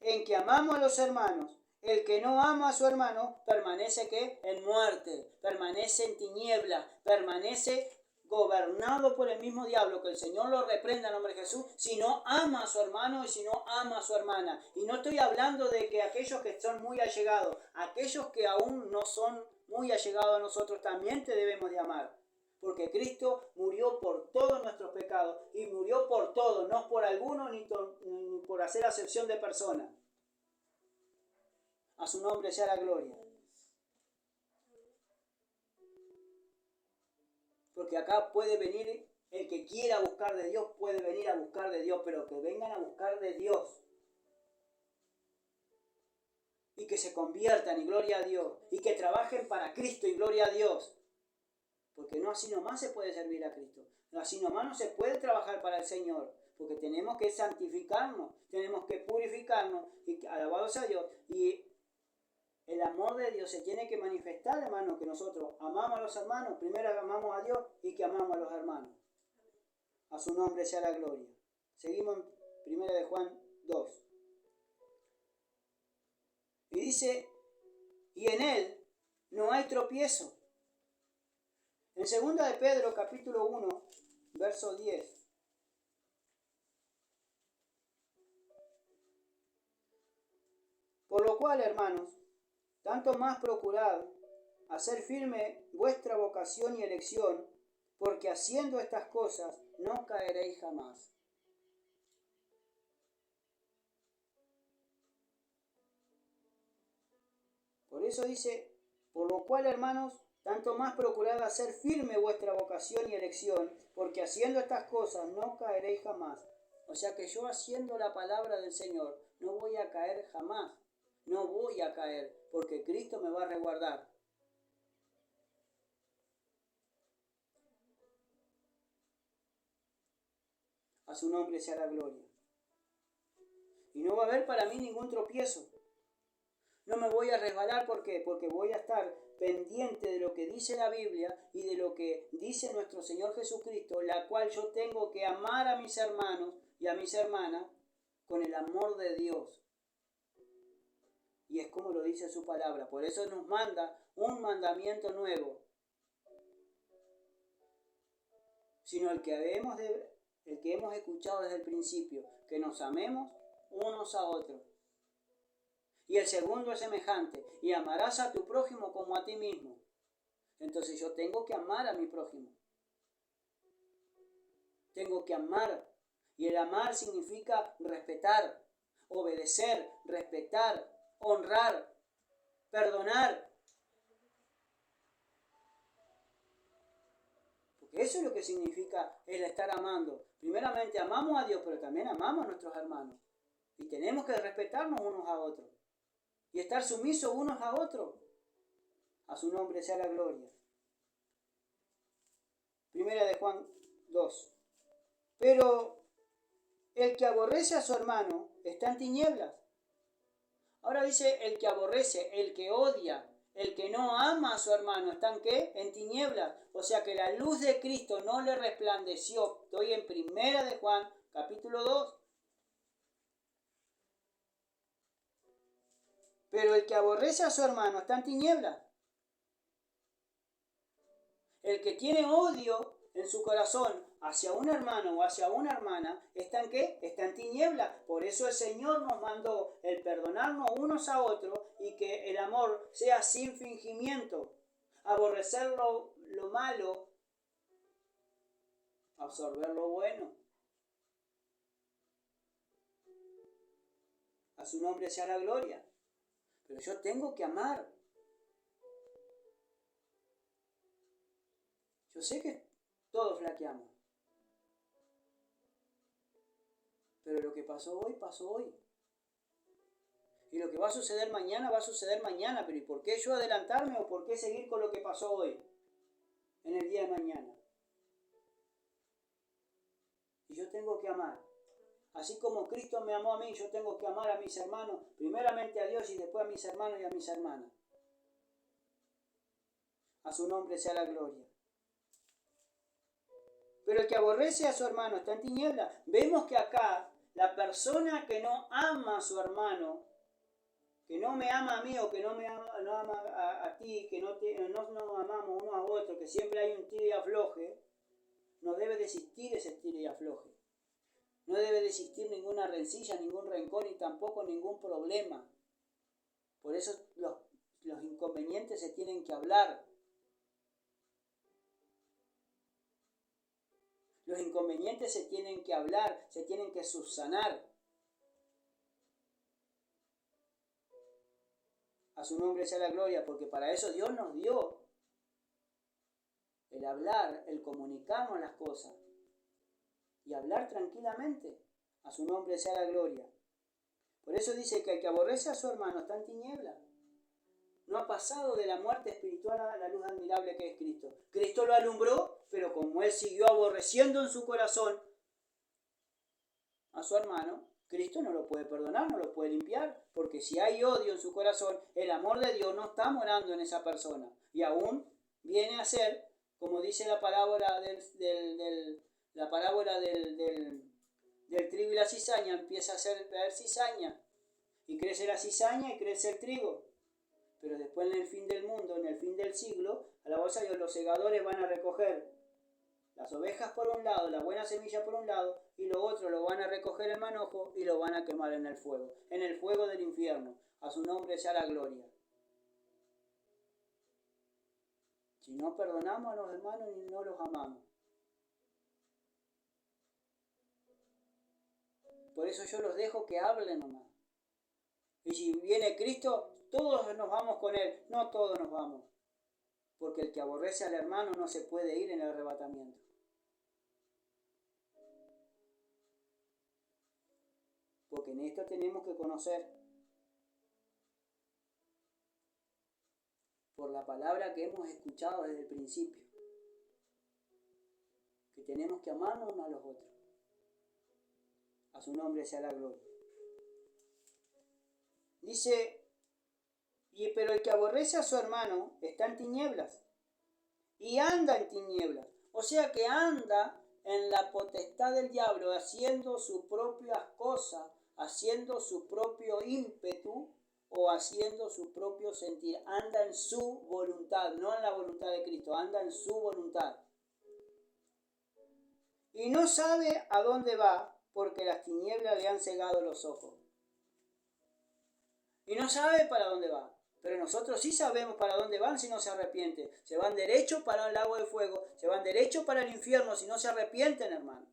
en que amamos a los hermanos. El que no ama a su hermano permanece ¿qué? En muerte, permanece en tinieblas, permanece gobernado por el mismo diablo. Que el Señor lo reprenda en nombre de Jesús, si no ama a su hermano y si no ama a su hermana. Y no estoy hablando de que aquellos que son muy allegados, aquellos que aún no son muy allegados a nosotros, también te debemos de amar. Porque Cristo murió por todos nuestros pecados y murió por todos, no por algunos ni por hacer acepción de personas. A su nombre sea la gloria. Porque acá puede venir el que quiera buscar de Dios, puede venir a buscar de Dios, pero que vengan a buscar de Dios. Y que se conviertan, y gloria a Dios. Y que trabajen para Cristo, y gloria a Dios. Porque no así nomás se puede servir a Cristo. No así nomás no se puede trabajar para el Señor. Porque tenemos que santificarnos, tenemos que purificarnos, y alabado sea Dios. Y el amor de Dios se tiene que manifestar, hermano, que nosotros amamos a los hermanos, primero amamos a Dios y que amamos a los hermanos. A su nombre sea la gloria. Seguimos en 1 de Juan 2. Y dice, y en él no hay tropiezo. En 2 de Pedro, capítulo 1, verso 10. Por lo cual, hermanos, tanto más procurad hacer firme vuestra vocación y elección, porque haciendo estas cosas no caeréis jamás. Por eso dice, por lo cual, hermanos, tanto más procurad hacer firme vuestra vocación y elección, porque haciendo estas cosas no caeréis jamás. O sea que yo haciendo la palabra del Señor no voy a caer jamás. No voy a caer, porque Cristo me va a resguardar. A su nombre sea la gloria. Y no va a haber para mí ningún tropiezo. No me voy a resbalar, ¿por qué? Porque voy a estar pendiente de lo que dice la Biblia y de lo que dice nuestro Señor Jesucristo, la cual yo tengo que amar a mis hermanos y a mis hermanas con el amor de Dios. Y es como lo dice su palabra. Por eso nos manda un mandamiento nuevo. Sino el que hemos escuchado desde el principio, que nos amemos unos a otros. Y el segundo es semejante, y amarás a tu prójimo como a ti mismo. Entonces yo tengo que amar a mi prójimo. Tengo que amar. Y el amar significa respetar, obedecer, respetar, honrar, perdonar. Porque eso es lo que significa el estar amando. Primeramente amamos a Dios, pero también amamos a nuestros hermanos. Y tenemos que respetarnos unos a otros. Y estar sumisos unos a otros. A su nombre sea la gloria. 1 de Juan 2. Pero el que aborrece a su hermano está en tinieblas. Ahora dice el que aborrece, el que odia, el que no ama a su hermano, ¿está en qué? En tinieblas. O sea que la luz de Cristo no le resplandeció. Estoy en 1 de Juan, capítulo 2. Pero el que aborrece a su hermano está en tinieblas. El que tiene odio en su corazón hacia un hermano o hacia una hermana, ¿está en qué? Está en tinieblas. Por eso el Señor nos mandó el perdonarnos unos a otros y que el amor sea sin fingimiento. Aborrecer lo malo, absorber lo bueno. A su nombre sea la gloria. Pero yo tengo que amar. Yo sé que todos flaqueamos. Pero lo que pasó hoy, pasó hoy. Y lo que va a suceder mañana, va a suceder mañana. Pero ¿y por qué yo adelantarme o por qué seguir con lo que pasó hoy? En el día de mañana. Y yo tengo que amar. Así como Cristo me amó a mí, yo tengo que amar a mis hermanos, primeramente a Dios y después a mis hermanos y a mis hermanas. A su nombre sea la gloria. Pero el que aborrece a su hermano está en tinieblas. Vemos que acá la persona que no ama a su hermano, que no me ama a mí o que no ama a ti, que no nos amamos unos a otros, que siempre hay un tire y afloje, no debe de existir ese tire y afloje. No debe de existir ninguna rencilla, ningún rencor y tampoco ningún problema. Por eso los inconvenientes se tienen que hablar. Los inconvenientes se tienen que hablar, se tienen que subsanar. A su nombre sea la gloria, porque para eso Dios nos dio el hablar, el comunicarnos las cosas y hablar tranquilamente. A su nombre sea la gloria. Por eso dice que el que aborrece a su hermano está en tinieblas. No ha pasado de la muerte espiritual a la luz admirable que es Cristo. Cristo lo alumbró, pero como él siguió aborreciendo en su corazón a su hermano, Cristo no lo puede perdonar, no lo puede limpiar, porque si hay odio en su corazón, el amor de Dios no está morando en esa persona. Y aún viene a ser, como dice la parábola del trigo y la cizaña, empieza a ver cizaña, y crece la cizaña y crece el trigo. Pero después en el fin del mundo, en el fin del siglo, a la bolsa de los segadores van a recoger las ovejas por un lado, la buena semilla por un lado, y lo otro lo van a recoger el manojo y lo van a quemar en el fuego del infierno. A su nombre sea la gloria. Si no perdonamos a los hermanos y no los amamos. Por eso yo los dejo que hablen nomás. Y si viene Cristo, todos nos vamos con Él. No todos nos vamos. Porque el que aborrece al hermano no se puede ir en el arrebatamiento. Porque en esto tenemos que conocer, por la palabra que hemos escuchado desde el principio, que tenemos que amarnos unos a los otros. A su nombre sea la gloria. Dice, pero el que aborrece a su hermano está en tinieblas y anda en tinieblas. O sea que anda en la potestad del diablo, haciendo sus propias cosas, haciendo su propio ímpetu o haciendo su propio sentir. Anda en su voluntad, no en la voluntad de Cristo, anda en su voluntad. Y no sabe a dónde va porque las tinieblas le han cegado los ojos. Y no sabe para dónde va. Pero nosotros sí sabemos para dónde van si no se arrepienten. Se van derecho para el lago de fuego, se van derecho para el infierno si no se arrepienten, hermano.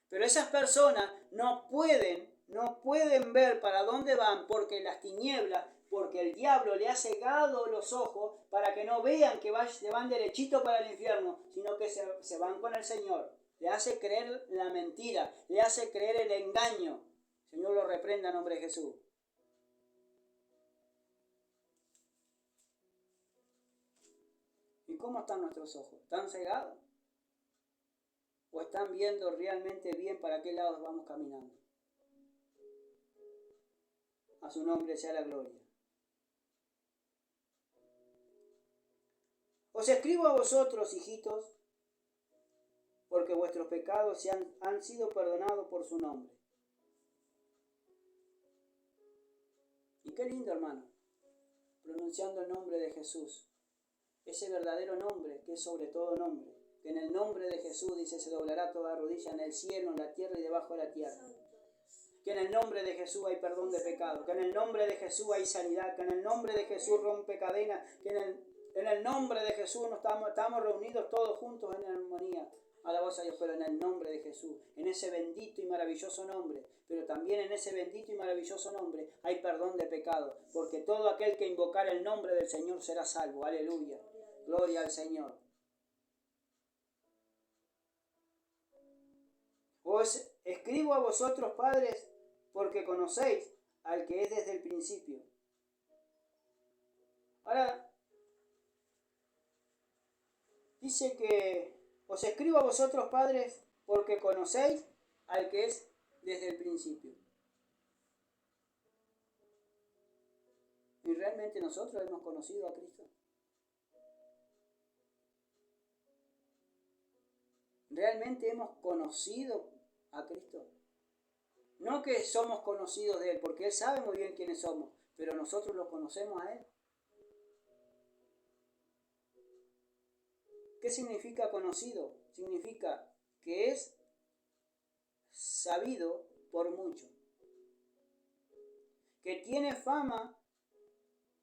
Pero esas personas no pueden ver para dónde van porque las tinieblas, porque el diablo le ha cegado los ojos para que no vean que se van derechito para el infierno, sino que se van con el Señor. Le hace creer la mentira, le hace creer el engaño. El Señor lo reprenda en nombre de Jesús. ¿Y cómo están nuestros ojos? ¿Están cegados? ¿O están viendo realmente bien para qué lados vamos caminando? A su nombre sea la gloria. Os escribo a vosotros, hijitos, porque vuestros pecados han sido perdonados por su nombre. Y qué lindo, hermano, pronunciando el nombre de Jesús. Ese verdadero nombre que es sobre todo nombre. Que en el nombre de Jesús, dice, se doblará toda rodilla en el cielo, en la tierra y debajo de la tierra. Que en el nombre de Jesús hay perdón de pecado. Que en el nombre de Jesús hay sanidad. Que en el nombre de Jesús rompe cadenas. Que en el nombre de Jesús estamos reunidos todos juntos en armonía. Alabados a Dios, pero en el nombre de Jesús, en ese bendito y maravilloso nombre. Pero también en ese bendito y maravilloso nombre hay perdón de pecado, porque todo aquel que invocar el nombre del Señor será salvo. Aleluya. Gloria al Señor. Os escribo a vosotros, padres, porque conocéis al que es desde el principio. Ahora, dice que os escribo a vosotros, padres, porque conocéis al que es desde el principio. ¿Y realmente nosotros hemos conocido a Cristo? ¿Realmente hemos conocido a Cristo? No que somos conocidos de Él, porque Él sabe muy bien quiénes somos, pero nosotros lo conocemos a Él. ¿Qué significa conocido? Significa que es sabido por mucho. Que tiene fama,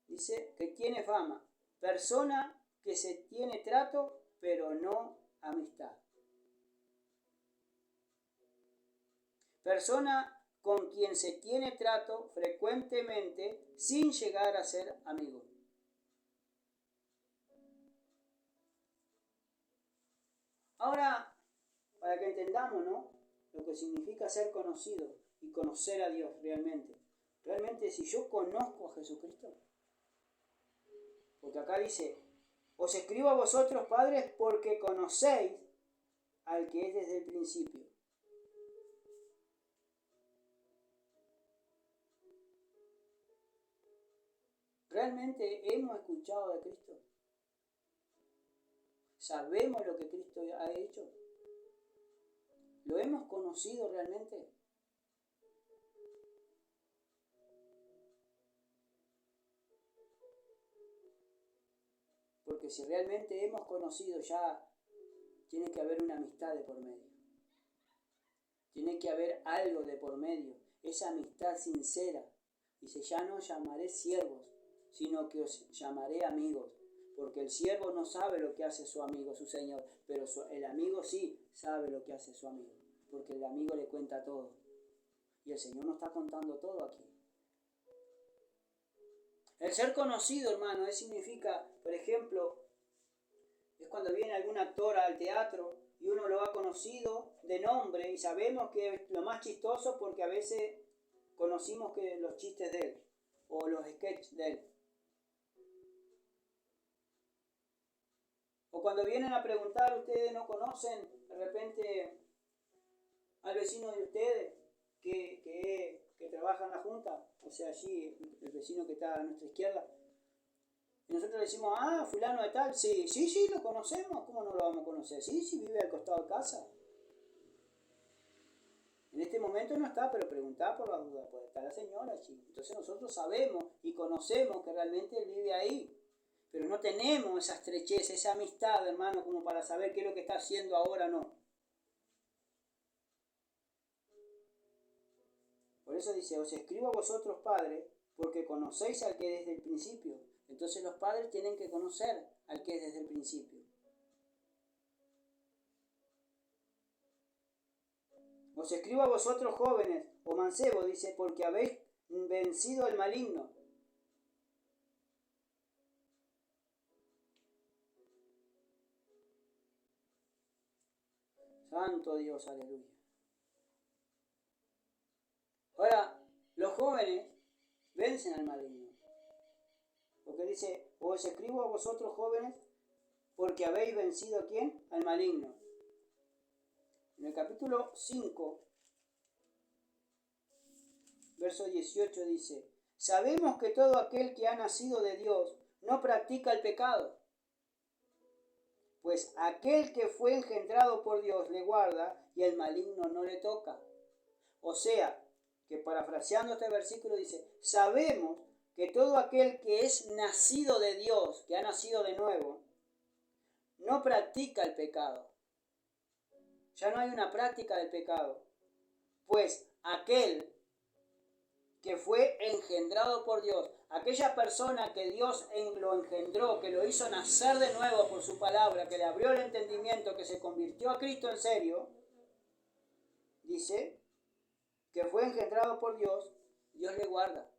dice que tiene fama. Persona que se tiene trato, pero no amistad. Persona con quien se tiene trato frecuentemente sin llegar a ser amigo. Ahora, para que entendamos, ¿no?, lo que significa ser conocido y conocer a Dios realmente. Realmente, si yo conozco a Jesucristo, porque acá dice, os escribo a vosotros, padres, porque conocéis al que es desde el principio. ¿Realmente hemos escuchado de Cristo? ¿Sabemos lo que Cristo ha hecho? ¿Lo hemos conocido realmente? Porque si realmente hemos conocido, ya tiene que haber una amistad de por medio. Tiene que haber algo de por medio. Esa amistad sincera. Dice, ya no llamaré siervos, sino que os llamaré amigos. Porque el siervo no sabe lo que hace su amigo, su señor. Pero el amigo sí sabe lo que hace su amigo. Porque el amigo le cuenta todo. Y el Señor nos está contando todo aquí. El ser conocido, hermano, significa, por ejemplo, es cuando viene algún actor al teatro y uno lo ha conocido de nombre y sabemos que es lo más chistoso porque a veces conocimos que los chistes de él o los sketches de él. O cuando vienen a preguntar, ustedes no conocen de repente al vecino de ustedes que trabaja en la junta, o sea, allí el vecino que está a nuestra izquierda. Y nosotros le decimos, fulano de tal, sí, lo conocemos, ¿cómo no lo vamos a conocer? Sí, vive al costado de casa. En este momento no está, pero preguntá por la duda, puede estar la señora allí. Entonces nosotros sabemos y conocemos que realmente él vive ahí. Pero no tenemos esa estrechez, esa amistad, hermano, como para saber qué es lo que está haciendo ahora, no. Por eso dice, os escribo a vosotros, padres, porque conocéis al que es desde el principio. Entonces los padres tienen que conocer al que es desde el principio. Os escribo a vosotros, jóvenes, o mancebos, dice, porque habéis vencido al maligno. Santo Dios, aleluya. Ahora, los jóvenes vencen al maligno. Porque dice, os escribo a vosotros, jóvenes, porque habéis vencido ¿a quién? Al maligno. En el capítulo 5, verso 18 dice, sabemos que todo aquel que ha nacido de Dios no practica el pecado, pues aquel que fue engendrado por Dios le guarda y el maligno no le toca. O sea, que parafraseando este versículo dice, sabemos que todo aquel que es nacido de Dios, que ha nacido de nuevo, no practica el pecado. Ya no hay una práctica del pecado, pues aquel que fue engendrado por Dios. Aquella persona que Dios lo engendró, que lo hizo nacer de nuevo por su palabra, que le abrió el entendimiento, que se convirtió a Cristo en serio, dice que fue engendrado por Dios, Dios le guarda.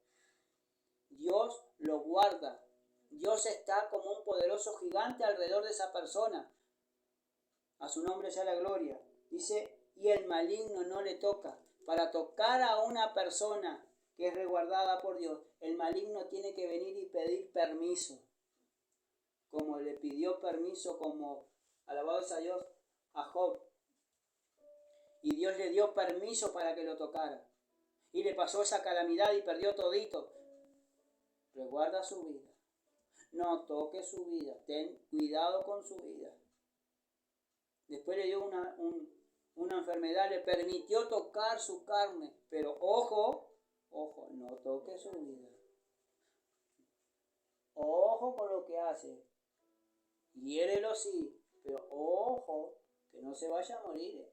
Dios lo guarda. Dios está como un poderoso gigante alrededor de esa persona. A su nombre sea la gloria. Dice, y el maligno no le toca. Para tocar a una persona que es resguardada por Dios, el maligno tiene que venir y pedir permiso. Como le pidió permiso, como alabado sea Dios, a Job. Y Dios le dio permiso para que lo tocara. Y le pasó esa calamidad y perdió todito. Resguarda su vida. No toque su vida. Ten cuidado con su vida. Después le dio una enfermedad, le permitió tocar su carne. Pero ojo, no toque su vida. Ojo con lo que hace. Hiérelo sí, pero ojo, que no se vaya a morir.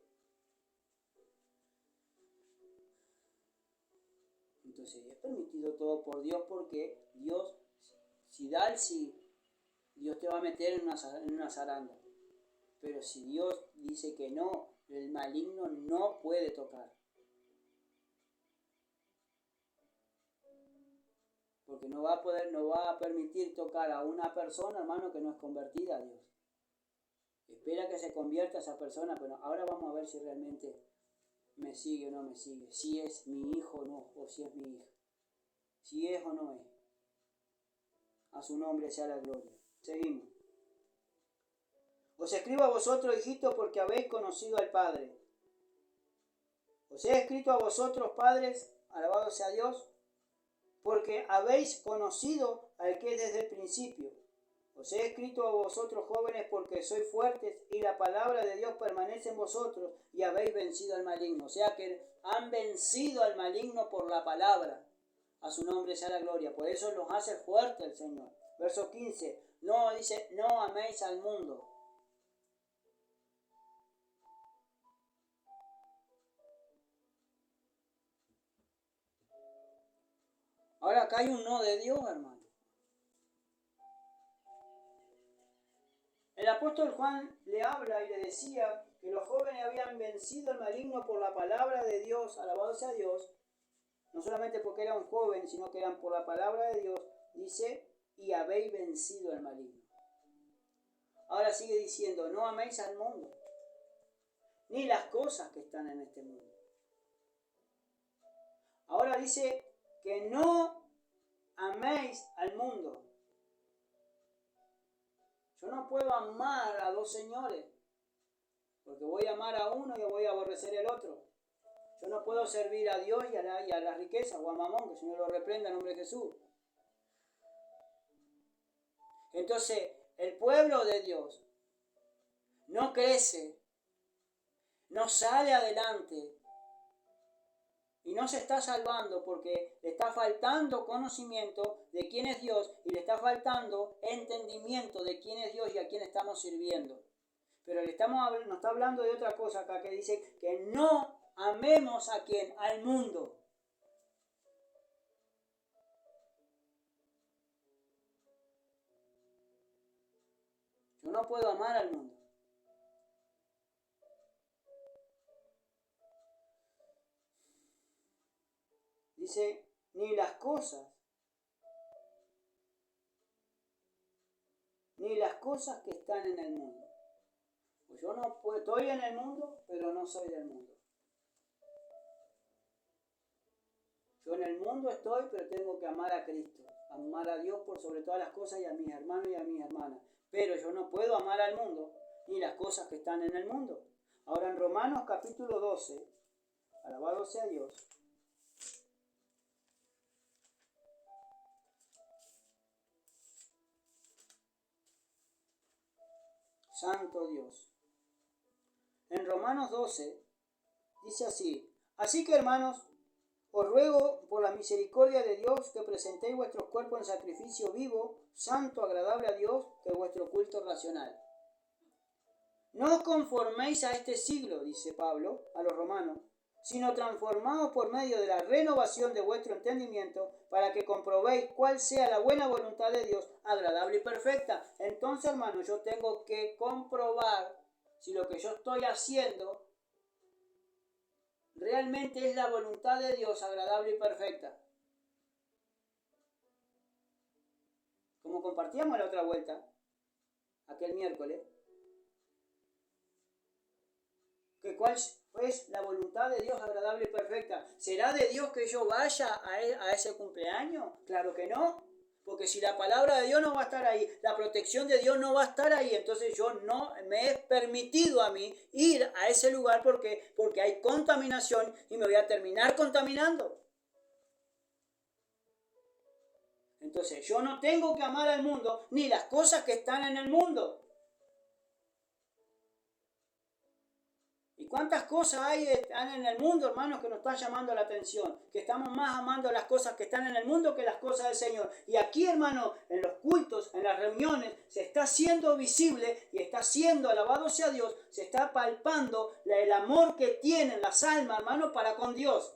Entonces es permitido todo por Dios, porque Dios, si da el sí, Dios te va a meter en una zaranda. Pero si Dios dice que no, el maligno no puede tocar. Porque no va a permitir tocar a una persona, hermano, que no es convertida a Dios. Espera que se convierta esa persona, pero ahora vamos a ver si realmente me sigue o no me sigue. Si es mi hijo o no, o si es mi hija. Si es o no es. A su nombre sea la gloria. Seguimos. Os escribo a vosotros, hijitos, porque habéis conocido al Padre. Os he escrito a vosotros, padres, alabado sea Dios, porque habéis conocido al que es desde el principio. Os he escrito a vosotros, jóvenes, porque sois fuertes y la palabra de Dios permanece en vosotros y habéis vencido al maligno. O sea que han vencido al maligno por la palabra. A su nombre sea la gloria. Por eso los hace fuertes el Señor. Verso 15. No, dice, no améis al mundo. Ahora acá hay un no de Dios, hermano. El apóstol Juan le habla y le decía que los jóvenes habían vencido al maligno por la palabra de Dios, alabado sea Dios, no solamente porque era un joven, sino que eran por la palabra de Dios, dice, y habéis vencido al maligno. Ahora sigue diciendo, no améis al mundo, ni las cosas que están en este mundo. Ahora dice que no améis al mundo. Yo no puedo amar a dos señores, porque voy a amar a uno y voy a aborrecer el otro. Yo no puedo servir a Dios y a la riqueza o a Mamón, que el Señor lo reprenda en nombre de Jesús. Entonces, el pueblo de Dios no crece, no sale adelante y no se está salvando porque le está faltando conocimiento de quién es Dios y le está faltando entendimiento de quién es Dios y a quién estamos sirviendo. Pero nos está hablando de otra cosa acá que dice que no amemos a quién, al mundo. Yo no puedo amar al mundo. Dice, ni las cosas que están en el mundo. Pues yo no puedo, estoy en el mundo, pero no soy del mundo. Yo en el mundo estoy, pero tengo que amar a Cristo, amar a Dios por sobre todas las cosas y a mis hermanos y a mis hermanas. Pero yo no puedo amar al mundo ni las cosas que están en el mundo. Ahora en Romanos capítulo 12, alabado sea Dios. Santo Dios. En Romanos 12 dice así: así que, hermanos, os ruego por la misericordia de Dios que presentéis vuestros cuerpos en sacrificio vivo, santo, agradable a Dios, que es vuestro culto racional. No os conforméis a este siglo, dice Pablo a los romanos, sino transformados por medio de la renovación de vuestro entendimiento, para que comprobéis cuál sea la buena voluntad de Dios, agradable y perfecta. Entonces, hermano, yo tengo que comprobar si lo que yo estoy haciendo realmente es la voluntad de Dios, agradable y perfecta. Como compartíamos la otra vuelta, aquel miércoles, que cuál es la voluntad de Dios agradable y perfecta. ¿Será de Dios que yo vaya a ese cumpleaños? Claro que no, porque si la palabra de Dios no va a estar ahí, la protección de Dios no va a estar ahí, entonces yo no me he permitido a mí ir a ese lugar porque hay contaminación y me voy a terminar contaminando. Entonces yo no tengo que amar al mundo ni las cosas que están en el mundo. ¿Y cuántas cosas hay en el mundo, hermanos, que nos están llamando la atención? Que estamos más amando las cosas que están en el mundo que las cosas del Señor. Y aquí, hermano, en los cultos, en las reuniones, se está haciendo visible y está siendo, alabado sea Dios, se está palpando el amor que tienen las almas, hermano, para con Dios.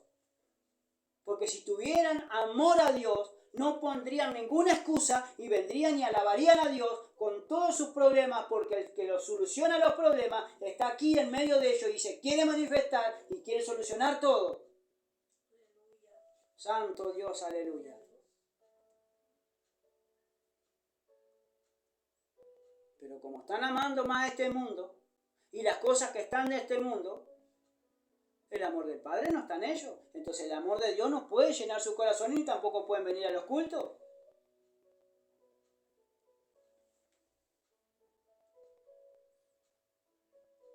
Porque si tuvieran amor a Dios, no pondrían ninguna excusa y vendrían y alabarían a Dios con todos sus problemas, porque el que los soluciona los problemas está aquí en medio de ellos y se quiere manifestar y quiere solucionar todo. Santo Dios, aleluya. Pero como están amando más este mundo y las cosas que están de este mundo, el amor del Padre no está en ellos. Entonces el amor de Dios no puede llenar su corazón y tampoco pueden venir a los cultos.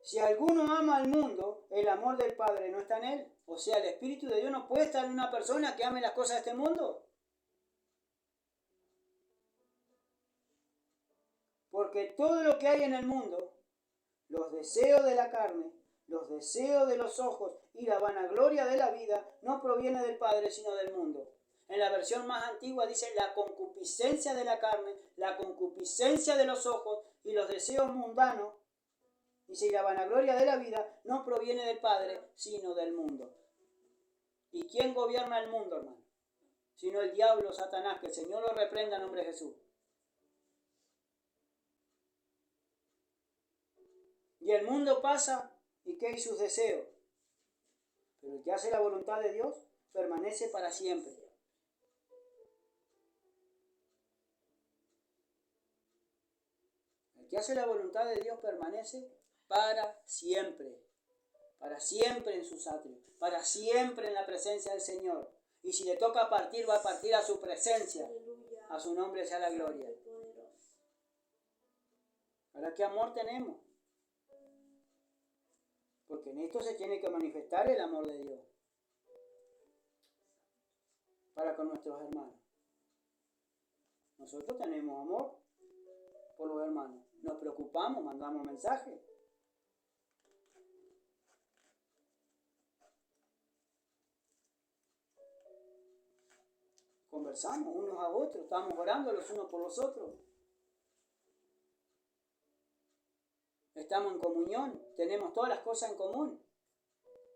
Si alguno ama al mundo, el amor del Padre no está en él. O sea, el Espíritu de Dios no puede estar en una persona que ame las cosas de este mundo. Porque todo lo que hay en el mundo, los deseos de la carne, los deseos de los ojos y la vanagloria de la vida, no proviene del Padre, sino del mundo. En la versión más antigua dice la concupiscencia de la carne, la concupiscencia de los ojos y los deseos mundanos. Dice, y la vanagloria de la vida no proviene del Padre, sino del mundo. ¿Y quién gobierna el mundo, hermano? Sino el diablo, Satanás, que el Señor lo reprenda en nombre de Jesús. Y el mundo pasa, ¿y qué hay sus deseos? Pero el que hace la voluntad de Dios permanece para siempre. El que hace la voluntad de Dios permanece para siempre en sus atrios, para siempre en la presencia del Señor. Y si le toca partir, va a partir a su presencia. A su nombre sea la gloria. ¿Ahora qué amor tenemos? Porque en esto se tiene que manifestar el amor de Dios para con nuestros hermanos. Nosotros tenemos amor por los hermanos. Nos preocupamos, mandamos mensajes. Conversamos unos a otros, estamos orando los unos por los otros. Estamos en comunión, tenemos todas las cosas en común.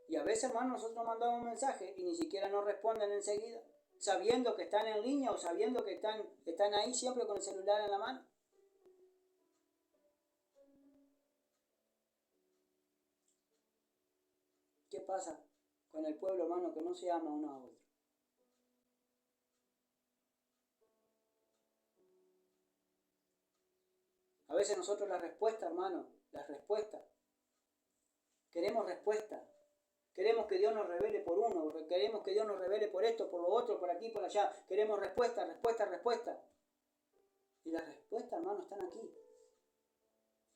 Y a veces, hermano, nosotros mandamos un mensaje y ni siquiera nos responden enseguida, sabiendo que están en línea o sabiendo que están ahí siempre con el celular en la mano. ¿Qué pasa con el pueblo, hermano, que no se ama uno a otro? A veces nosotros la respuesta, hermano, queremos respuesta. Queremos que Dios nos revele por uno, queremos que Dios nos revele por esto, por lo otro, por aquí, por allá. Queremos respuesta. Y las respuestas, hermano, están aquí.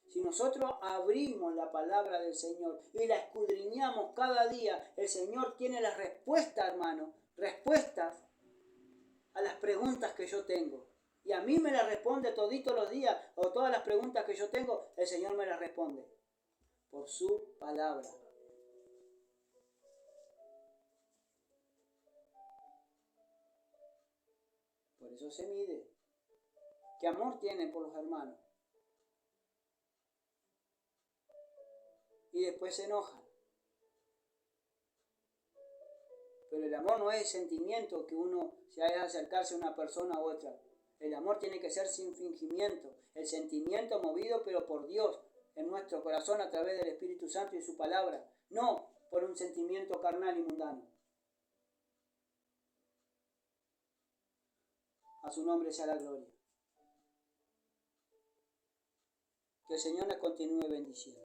Si nosotros abrimos la palabra del Señor y la escudriñamos cada día, el Señor tiene las respuestas, hermano, respuestas a las preguntas que yo tengo. Y a mí me las responde toditos los días, o todas las preguntas que yo tengo, el Señor me las responde por su palabra. Por eso se mide. ¿Qué amor tienen por los hermanos? Y después se enojan. Pero el amor no es sentimiento que uno se haya de acercarse a una persona u otra. El amor tiene que ser sin fingimiento. El sentimiento movido pero por Dios en nuestro corazón a través del Espíritu Santo y su palabra. No por un sentimiento carnal y mundano. A su nombre sea la gloria. Que el Señor nos continúe bendiciendo.